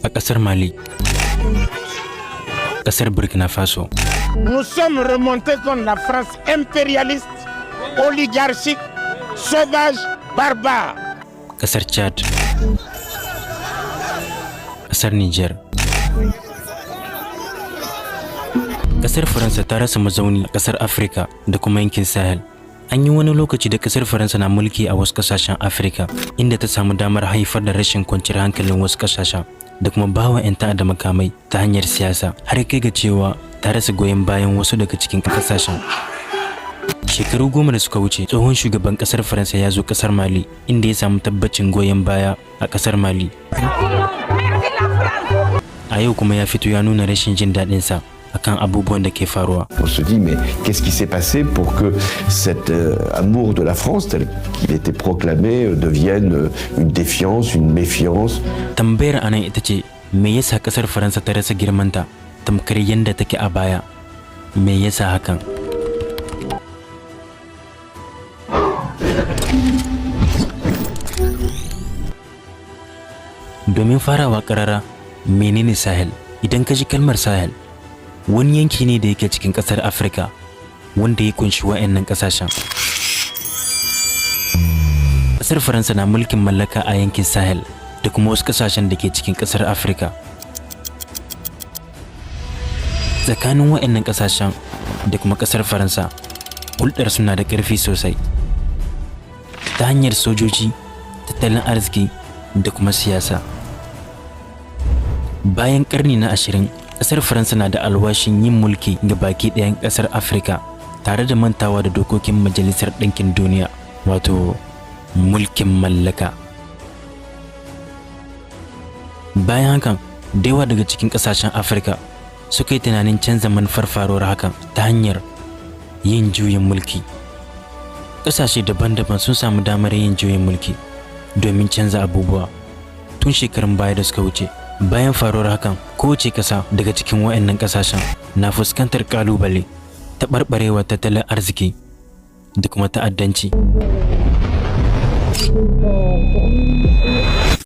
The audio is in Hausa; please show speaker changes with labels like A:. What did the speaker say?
A: a ƙasar Mali, ƙasar Burkina Faso.
B: Nous sommes remontés contre la France impérialiste, oligarchique, sauvage, barbare.
A: Ƙasar Chad, ƙasar Niger. Ƙasar Faransa ta rasa mazauni a ƙasar Afirka da kuma yankin Sahel. An yi wani lokaci da ƙasar Faransa na mulki a wasu ƙasashen Afirka, inda ta samu damar haifar da rashin kwanciyar hankalin wasu ƙasashen da kuma bawa 'yan ta'adda makamai ta hanyar siyasa, har kai ga cewa ta rasa goyon bayan wasu daga cikin ƙasashen. Shekaru 10 da suka wuce, tsohon shugaban ƙasar Faransa ya zo ƙasar Mali, inda ya samu tabbacin goyon baya a ƙasar Mali. A yau kuma ya fito ya nuna rashin jin daɗinsa akan abubuwan da ke faruwa.
C: On se dit mais qu'est-ce qui s'est passé pour que cet amour de la France tel qu'il était proclamé devienne une défiance, une méfiance.
A: Tambayar anan ita ce me yasa kasar Faransa ta rasa girmanta tamkar yanda take a baya? Me yasa hakan? Domin farawa karara, menene Sahel? Idan ka ji kalmar Sahel, wani yanki ne da yake cikin kasar Afirka wanda ya kunshi wa'annan kasashen. Kasar Faransa na mulkin mallaka a yankin Sahel da kuma wasu kasashen da ke cikin kasar Afirka. Tsakanin wa'annan kasashen da kuma kasar Faransa, hulɗar suna da ƙarfi sosai ta hanyar sojoji, tattalin arziki da kuma siyasa. Bayan ƙarni na 20, ƙasar Faransa na da alwashin yin mulki ga baki ɗayan ƙasar Afirka tare da mantawa da dokokin Majalisar Ɗinkin Duniya, wato mulkin mallaka. Bayan hakan, da yawa daga cikin ƙasashen Afirka suka yi tunanin canza manufar faruwar hakan ta hanyar yin juyin mulki. Ƙasashe daban-daban sun samu damar yin juyin mulki domin canza abubuwa tun shekarun baya da suka wuce. Bayan faruwar hakan, kowace ƙasa daga cikin waɗannan ƙasashen na fuskantar ƙalubale, taɓarɓarewar tattalin arziki da kuma ta'addanci.